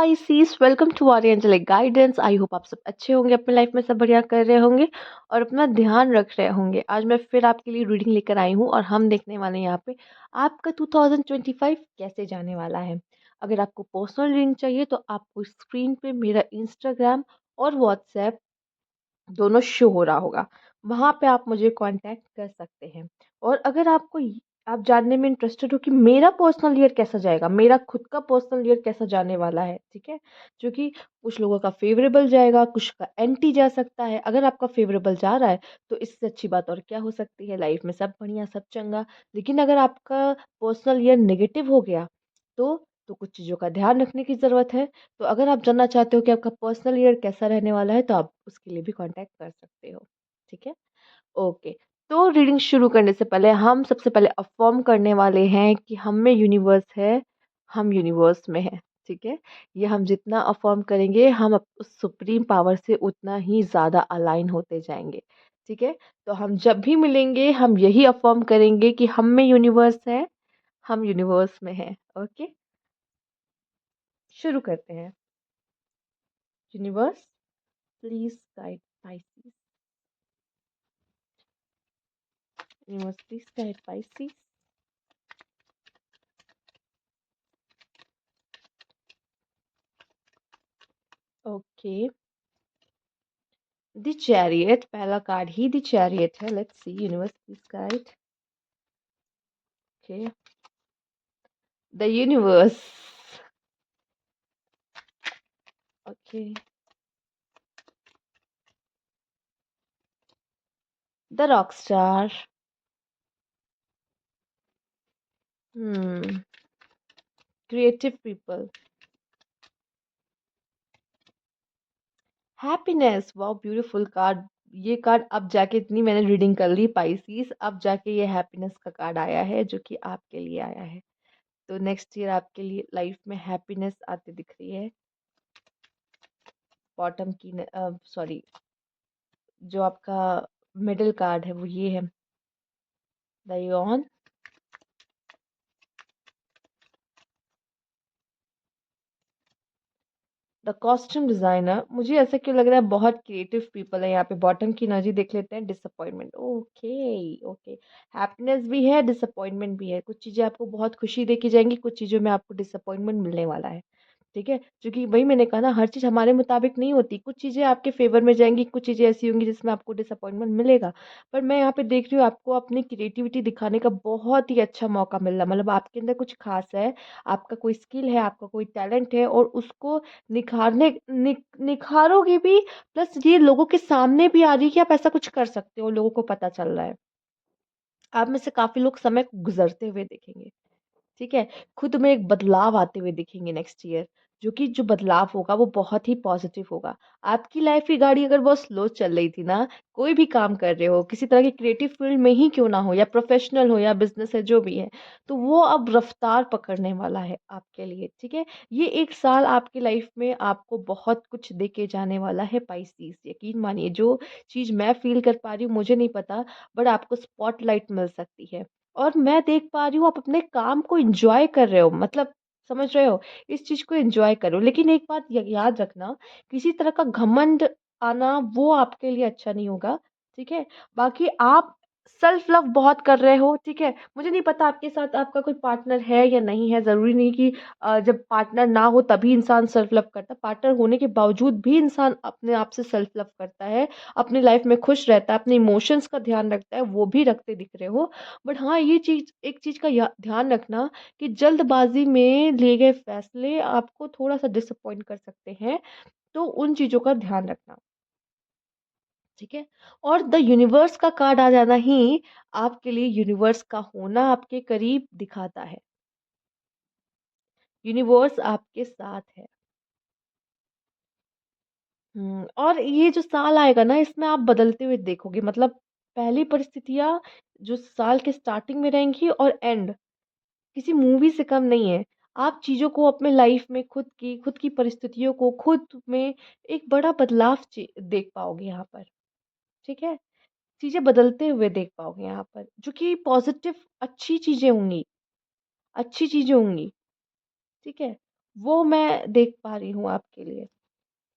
Species, welcome to our angelic guidance. I hope आप सब अच्छे होंगे, अपनी लाइफ में सब बढ़िया कर रहे होंगे और अपना ध्यान रख रहे होंगे। आज मैं फिर आपके लिए रीडिंग लेकर आई हूँ और हम देखने वाले हैं यहाँ पे आपका 2025 कैसे जाने वाला है। अगर आपको पर्सनल रीडिंग चाहिए तो आपको स्क्रीन पे मेरा इंस्टाग्राम और व्हाट्सएप दोनों शो हो रहा होगा। वहाँ पे आप मुझे कांटेक्ट कर सकते हैं। और अगर आप जानने में इंटरेस्टेड हो कि मेरा पर्सनल ईयर कैसा जाएगा, मेरा खुद का पर्सनल ईयर कैसा जाने वाला है, ठीक है? जो कि कुछ लोगों का फेवरेबल जाएगा, कुछ का एंटी जा सकता है। अगर आपका फेवरेबल जा रहा है तो इससे अच्छी बात और क्या हो सकती है, लाइफ में सब बढ़िया सब चंगा। लेकिन अगर आपका पर्सनल ईयर नेगेटिव हो गया तो कुछ चीज़ों का ध्यान रखने की ज़रूरत है। तो अगर आप जानना चाहते हो कि आपका पर्सनल ईयर कैसा रहने वाला है तो आप उसके लिए भी कांटेक्ट कर सकते हो। ठीक है? ओके। तो रीडिंग शुरू करने से पहले हम सबसे पहले अफ़र्म करने वाले हैं कि हम में यूनिवर्स है, हम यूनिवर्स में हैं। ठीक है? ये हम जितना अफ़र्म करेंगे हम उस सुप्रीम पावर से उतना ही ज़्यादा अलाइन होते जाएँगे। ठीक है? तो हम जब भी मिलेंगे हम यही अफ़र्म करेंगे कि हम में यूनिवर्स है, हम यूनिवर्स में हैं। ओके? शुरू करते हैं। Universe please guide Pisces. Universe please guide Pisces. Okay. The chariot पहला कार्ड ही द चैरियट है। Let's see universe please guide. Okay. The universe. Okay. The rock star. Creative people. Happiness. Wow beautiful card. ये card अब जाके, इतनी मैंने reading कर ली पाइसीस, अब जाके ये हैप्पीनेस का कार्ड आया है जो कि आपके लिए आया है। तो नेक्स्ट ईयर आपके लिए लाइफ में हैप्पीनेस आती दिख रही है। बॉटम की सॉरी, जो आपका मिडिल कार्ड है वो ये है, the Yon. The costume designer. मुझे ऐसा क्यों लग रहा है बहुत क्रिएटिव पीपल है यहाँ पे। बॉटम की एनर्जी देख लेते हैं। डिसअपॉइंटमेंट। Okay okay. हैप्पीनेस भी है, डिसअपॉइंटमेंट भी है। कुछ चीजें आपको बहुत खुशी देके जाएंगी, कुछ चीजों में आपको डिसअपॉइंटमेंट मिलने वाला है। ठीक है? क्योंकि वही मैंने कहा ना, हर चीज हमारे मुताबिक नहीं होती। कुछ चीजें आपके फेवर में जाएंगी, कुछ चीजें ऐसी होंगी जिसमें आपको डिसअपॉइंटमेंट मिलेगा। पर मैं यहाँ पे देख रही हूँ आपको अपनी क्रिएटिविटी दिखाने का बहुत ही अच्छा मौका मिल रहा है। मतलब आपके अंदर कुछ खास है, आपका कोई स्किल है, आपका कोई टैलेंट है और उसको निखारोगे भी। प्लस ये लोगों के सामने भी आ रही है कि आप ऐसा कुछ कर सकते हो, लोगों को पता चल रहा है। आप में से काफी लोग समय को गुजरते हुए देखेंगे। ठीक है? खुद में एक बदलाव आते हुए दिखेंगे नेक्स्ट ईयर, जो कि जो बदलाव होगा वो बहुत ही पॉजिटिव होगा। आपकी लाइफ की गाड़ी अगर बहुत स्लो चल रही थी ना, कोई भी काम कर रहे हो, किसी तरह की क्रिएटिव फील्ड में ही क्यों ना हो, या प्रोफेशनल हो या बिजनेस है जो भी है, तो वो अब रफ्तार पकड़ने वाला है आपके लिए। ठीक है? ये एक साल आपकी लाइफ में आपको बहुत कुछ दे के जाने वाला है पाइसेस। यकीन मानिए, जो चीज़ मैं फील कर पा रही हूँ मुझे नहीं पता, बट आपको स्पॉटलाइट मिल सकती है। और मैं देख पा रही हूँ आप अपने काम को एन्जॉय कर रहे हो, मतलब समझ रहे हो? इस चीज़ को एन्जॉय करो। लेकिन एक बात य याद रखना, किसी तरह का घमंड आना वो आपके लिए अच्छा नहीं होगा, ठीक है? बाकी आप सेल्फ लव बहुत कर रहे हो, ठीक है? मुझे नहीं पता आपके साथ आपका कोई पार्टनर है या नहीं है, ज़रूरी नहीं कि जब पार्टनर ना हो तभी इंसान सेल्फ लव करता है। पार्टनर होने के बावजूद भी इंसान अपने आप से सेल्फ लव करता है, अपनी लाइफ़ में खुश रहता है, अपने इमोशंस का ध्यान रखता है, वो भी रखते दिख रहे हो। बट हाँ, ये चीज़, एक चीज़ का या ध्यान रखना कि जल्दबाज़ी में लिए गए फैसले आपको थोड़ा-सा डिसअपॉइंट कर सकते हैं, तो उन चीज़ों का ध्यान रखना, ठीक है? और द यूनिवर्स का कार्ड आ जाना ही आपके लिए यूनिवर्स का होना आपके करीब दिखाता है। यूनिवर्स आपके साथ है। और ये जो साल आएगा ना, इसमें आप बदलते हुए देखोगे। मतलब पहली परिस्थितियाँ जो साल के स्टार्टिंग में रहेंगी और एंड किसी मूवी से कम नहीं है। आप चीज़ों को अपने लाइफ में खुद की परिस्थितियों को खुद में एक बड़ा बदलाव देख पाओगे यहाँ पर, ठीक है? चीज़ें बदलते हुए देख पाओगे यहाँ पर, जो कि पॉज़िटिव अच्छी चीज़ें होंगी, अच्छी चीज़ें होंगी, ठीक है? वो मैं देख पा रही हूँ आपके लिए।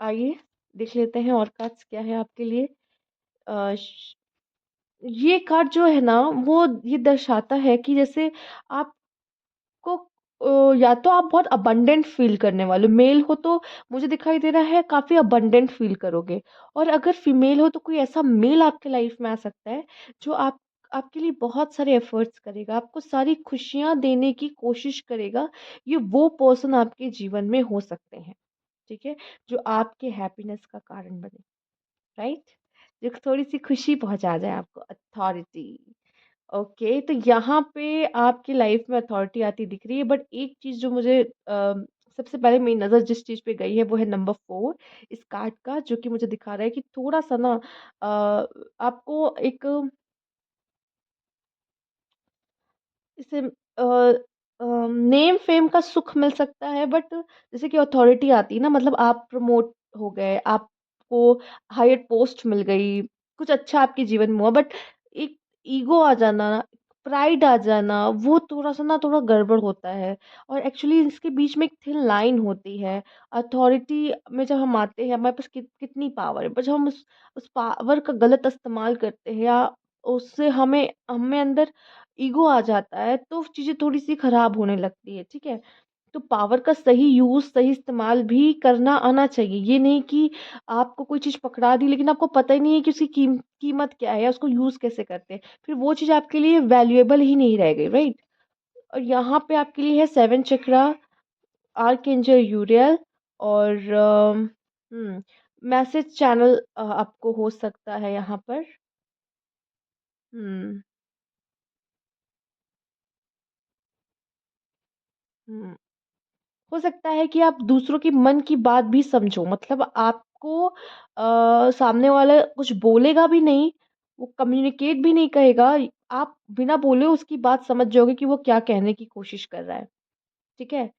आइए देख लेते हैं और कार्ड्स क्या है आपके लिए। अ, श ये कार्ड जो है ना, वो ये दर्शाता है कि जैसे आप को या तो आप बहुत अबंडेंट फ़ील करने वाले हो, मेल हो तो मुझे दिखाई दे रहा है काफ़ी अबंडेंट फ़ील करोगे, और अगर फीमेल हो तो कोई ऐसा मेल आपके लाइफ़ में आ सकता है जो आपके लिए बहुत सारे एफ़र्ट्स करेगा, आपको सारी खुशियाँ देने की कोशिश करेगा। ये वो पर्सन आपके जीवन में हो सकते हैं, ठीक है? जो आपके हैप्पीनेस का कारण बने, राइट? जो थोड़ी-सी खुशी पहुँचा जाए आपको। अथॉरिटी। ओके, तो यहाँ पे आपकी लाइफ में अथॉरिटी आती दिख रही है, बट एक चीज़ जो मुझे सबसे पहले मेरी नज़र जिस चीज़ पे गई है वो है नंबर 4 इस कार्ड का, जो कि मुझे दिखा रहा है कि थोड़ा-सा ना आपको एक इसे नेम फेम का सुख मिल सकता है, बट जैसे कि अथॉरिटी आती है ना, मतलब आप प्रमोट हो गए, आपको हायर पोस्ट मिल गई, कुछ अच्छा आपके जीवन में हुआ, बट एक ईगो आ जाना, प्राइड आ जाना, वो थोड़ा-सा ना थोड़ा गड़बड़ होता है, और एक्चुअली इसके बीच में एक थिन लाइन होती है। अथॉरिटी में जब हम आते हैं, हमारे पास कितनी पावर है, पर जब हम उस पावर का गलत इस्तेमाल करते हैं या उससे हमें हमें अंदर ईगो आ जाता है, तो चीज़ें थोड़ी-सी खराब होने लगती है, ठीक है? तो पावर का सही यूज़, सही इस्तेमाल भी करना आना चाहिए। ये नहीं कि आपको कोई चीज़ पकड़ा दी, लेकिन आपको पता ही नहीं है कि उसकी कीमत क्या है या उसको यूज़ कैसे करते हैं। फिर वो चीज़ आपके लिए वैल्यूएबल ही नहीं रह गई, राइट? और यहाँ पे आपके लिए है 7 चक्रा, आर्कएंजल यूरियल, और मैसेज चैनल आपको हो सकता है यहाँ पर। हुँ, हुँ। हो सकता है कि आप दूसरों के मन की बात भी समझो, मतलब आपको सामने वाला कुछ बोलेगा भी नहीं, वो कम्युनिकेट भी नहीं कहेगा, आप बिना बोले उसकी बात समझ जाओगे कि वो क्या कहने की कोशिश कर रहा है, ठीक है?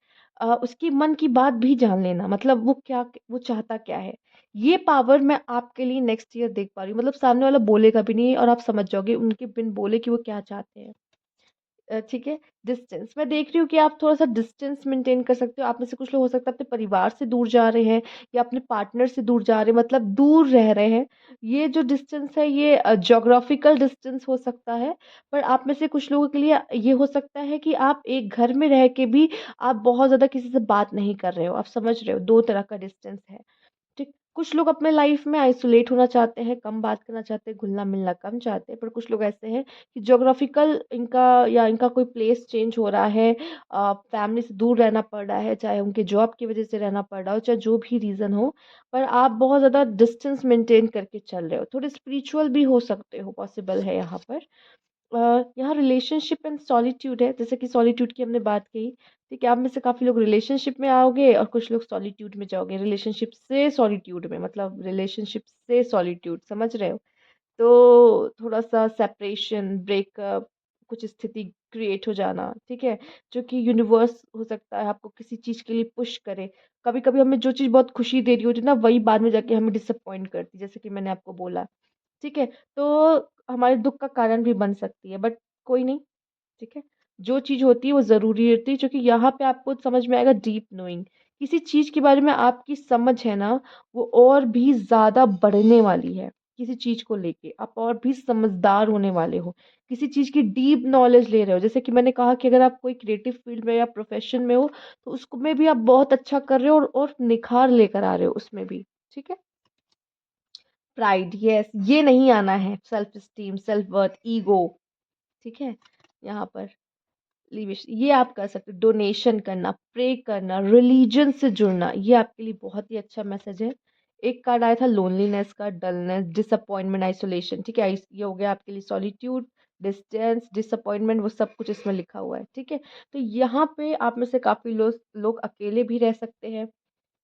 उसकी मन की बात भी जान लेना, मतलब वो चाहता क्या है। ये पावर मैं आपके लिए नेक्स्ट ईयर देख पा रही हूँ, मतलब सामने वाला बोलेगा भी नहीं और आप समझ जाओगे उनके बिन बोले कि वो क्या चाहते हैं। ठीक है, डिस्टेंस मैं देख रही हूँ कि आप थोड़ा-सा डिस्टेंस मेंटेन कर सकते हो। आप में से कुछ लोग हो सकता है अपने परिवार से दूर जा रहे हैं या अपने पार्टनर से दूर जा रहे हैं, मतलब दूर रह रहे हैं। ये जो डिस्टेंस है ये ज्योग्राफिकल डिस्टेंस हो सकता है, पर आप में से कुछ लोगों के लिए ये हो सकता है कि आप एक घर में रह के भी आप बहुत ज़्यादा किसी से बात नहीं कर रहे हो। आप समझ रहे हो, 2 तरह का डिस्टेंस है। ठीक, कुछ लोग अपने लाइफ में आइसोलेट होना चाहते हैं, कम बात करना चाहते हैं, घुलना-मिलना कम चाहते हैं, पर कुछ लोग ऐसे हैं कि ज्योग्राफिकल इनका कोई प्लेस चेंज हो रहा है, फैमिली से दूर रहना पड़ रहा है, चाहे उनके जॉब की वज़ह से रहना पड़ रहा हो, चाहे जो भी रीज़न हो, पर आप बहुत ज़्यादा डिस्टेंस मेंटेन करके चल रहे हो। थोड़े स्पिरिचुअल भी हो सकते हो, पॉसिबल है यहाँ पर। यहाँ रिलेशनशिप एंड सॉलिट्यूड है, जैसे कि सॉलिट्यूड की हमने बात की, ठीक है? आप में से काफ़ी लोग रिलेशनशिप में आओगे और कुछ लोग सॉलिट्यूड में जाओगे। रिलेशनशिप से सॉलिट्यूड में, मतलब रिलेशनशिप से सॉलिट्यूड, समझ रहे हो? तो थोड़ा-सा सेपरेशन, ब्रेकअप, कुछ स्थिति क्रिएट हो जाना, ठीक है? जो कि यूनिवर्स हो सकता है आपको किसी चीज़ के लिए पुश करे। कभी-कभी हमें जो चीज़ बहुत खुशी दे रही होती है ना, वही बाद में जाके हमें डिसअपॉइंट करती है, जैसे कि मैंने आपको बोला। ठीक है? तो हमारे दुःख का कारण भी बन सकती है, बट कोई नहीं, ठीक है? जो चीज़ होती है वो ज़रूरी होती है, क्योंकि यहाँ पे आपको समझ में आएगा डीप नोइंग। किसी चीज़ के बारे में आपकी समझ है ना, वो और भी ज़्यादा बढ़ने वाली है, किसी चीज़ को लेके। आप और भी समझदार होने वाले हो, किसी चीज़ की डीप नॉलेज ले रहे हो। जैसे कि मैंने कहा कि अगर आप कोई क्रिएटिव फील्ड में या प्रोफ़ेशन में हो, तो उसको में भी आप बहुत अच्छा कर रहे हो और निखार लेकर आ रहे हो उसमें भी, ठीक है? प्राइड, यस, ये नहीं आना है। Self esteem, self worth, ego, ठीक है? यहाँ पर लिविश ये आप कर सकते हो। डोनेशन करना, प्रे करना, रिलीजन से जुड़ना, ये आपके लिए बहुत ही अच्छा मैसेज है। एक कार्ड आया था लोनलीनेस का, डलनेस, डिसअपॉइंटमेंट, आइसोलेशन, ठीक है? ये हो गया आपके लिए सॉलिट्यूड, डिस्टेंस, डिसअपॉइंटमेंट, वो सब कुछ इसमें लिखा हुआ है, ठीक है? तो यहाँ पे आप में से काफ़ी लोग लोग अकेले भी रह सकते हैं।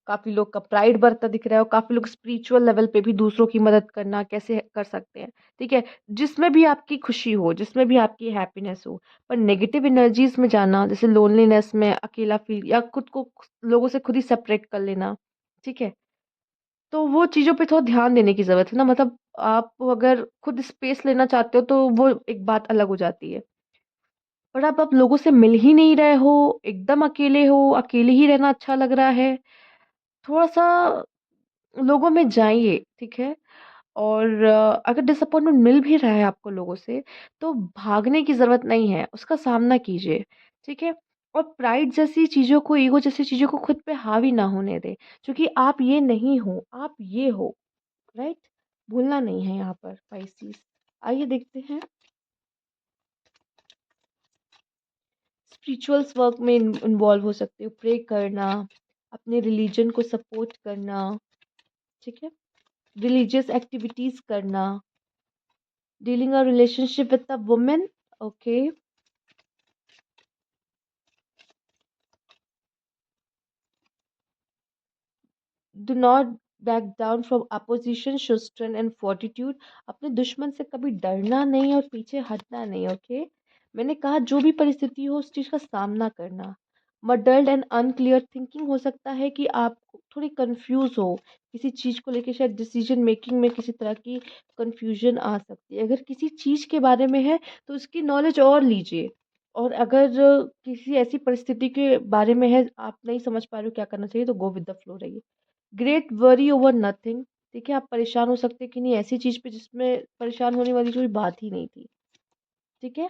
काफ़ी लोग का प्राइड बढ़ता दिख रहा है और काफ़ी लोग स्पिरिचुअल लेवल पे भी दूसरों की मदद करना कैसे कर सकते हैं, ठीक है? जिसमें भी आपकी खुशी हो, जिसमें भी आपकी हैप्पीनेस हो, पर नेगेटिव एनर्जीज़ में जाना, जैसे लोनलीनेस में अकेला फ़ील या खुद को लोगों से खुद ही सेपरेट कर लेना, ठीक है? तो वो चीज़ों पे थोड़ा ध्यान देने की ज़रूरत है ना, मतलब आप अगर खुद स्पेस लेना चाहते हो, तो वो एक बात अलग हो जाती है। और आप अब लोगों से मिल ही नहीं रहे हो, एकदम अकेले हो, अकेले ही रहना अच्छा लग रहा है, थोड़ा-सा लोगों में जाइए, ठीक है? और अगर डिसअपॉइंटमेंट मिल भी रहा है आपको लोगों से, तो भागने की ज़रूरत नहीं है, उसका सामना कीजिए, ठीक है? और प्राइड जैसी चीज़ों को, ईगो जैसी चीज़ों को खुद पे हावी ना होने दें, क्योंकि आप ये नहीं हो, आप ये हो, राइट? भूलना नहीं है यहाँ पर पाइसेस। आइए देखते हैं, स्पिरिचुअल्स वर्क में इन्वॉल्व हो सकते हो, प्रे करना, अपने रिलीजन को सपोर्ट करना, ठीक है? रिलीजियस एक्टिविटीज़ करना, dealing a relationship with a woman, okay. Do not back down from opposition, show strength and fortitude. अपने दुश्मन से कभी डरना नहीं और पीछे हटना नहीं, ओके। मैंने कहा जो भी परिस्थिति हो उस चीज़ का सामना करना। मडल्ड एंड अनक्लियर थिंकिंग, हो सकता है कि आप थोड़ी कंफ्यूज हो किसी चीज़ को लेके, शायद डिसीजन मेकिंग में किसी तरह की कंफ्यूजन आ सकती है। अगर किसी चीज़ के बारे में है तो उसकी नॉलेज और लीजिए, और अगर किसी ऐसी परिस्थिति के बारे में है आप नहीं समझ पा रहे हो क्या करना चाहिए, तो गो विद द फ्लो रहिए। ग्रेट वरी ओवर नथिंग, ठीक है? आप परेशान हो सकते हैं कि नहीं ऐसी चीज़ पे जिसमें परेशान होने वाली कोई बात ही नहीं थी, ठीक है?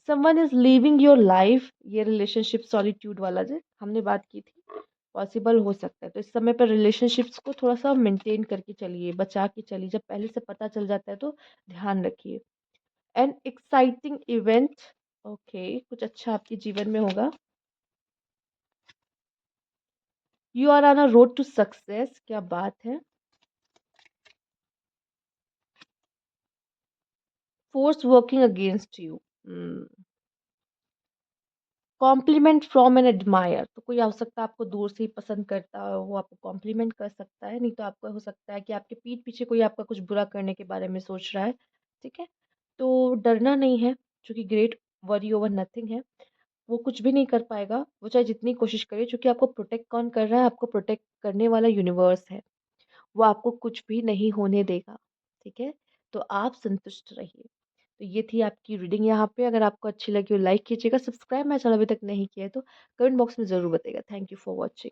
Someone is living your life, ये रिलेशनशिप सॉलिट्यूड वाला जो हमने बात की थी, पॉसिबल हो सकता है। तो इस समय पर रिलेशनशिप्स को थोड़ा-सा मेंटेन करके चलिए, बचा के चलिए, जब पहले से पता चल जाता है तो ध्यान रखिए। एन एक्साइटिंग इवेंट, ओके, कुछ अच्छा आपके जीवन में होगा। You are on a road to success, क्या बात है। Force working against you, compliment from an admirer, तो कोई हो सकता है आपको दूर से ही पसंद करता है, वो आपको कॉम्प्लीमेंट कर सकता है, नहीं तो आपका हो सकता है कि आपके पीठ पीछे कोई आपका कुछ बुरा करने के बारे में सोच रहा है, ठीक है? तो डरना नहीं है, क्योंकि ग्रेट वरी ओवर नथिंग है। वो कुछ भी नहीं कर पाएगा, वो चाहे जितनी कोशिश करे, क्योंकि आपको प्रोटेक्ट कौन कर रहा है? आपको प्रोटेक्ट करने वाला यूनिवर्स है। वो आपको कुछ भी नहीं होने देगा, ठीक है? तो आप संतुष्ट रहिए। तो ये थी आपकी रीडिंग यहाँ पे। अगर आपको अच्छी लगी हो लाइक कीजिएगा, सब्सक्राइब मेरा चैनल अभी तक नहीं किया है तो कमेंट बॉक्स में ज़रूर बताइएगा। Thank you for watching.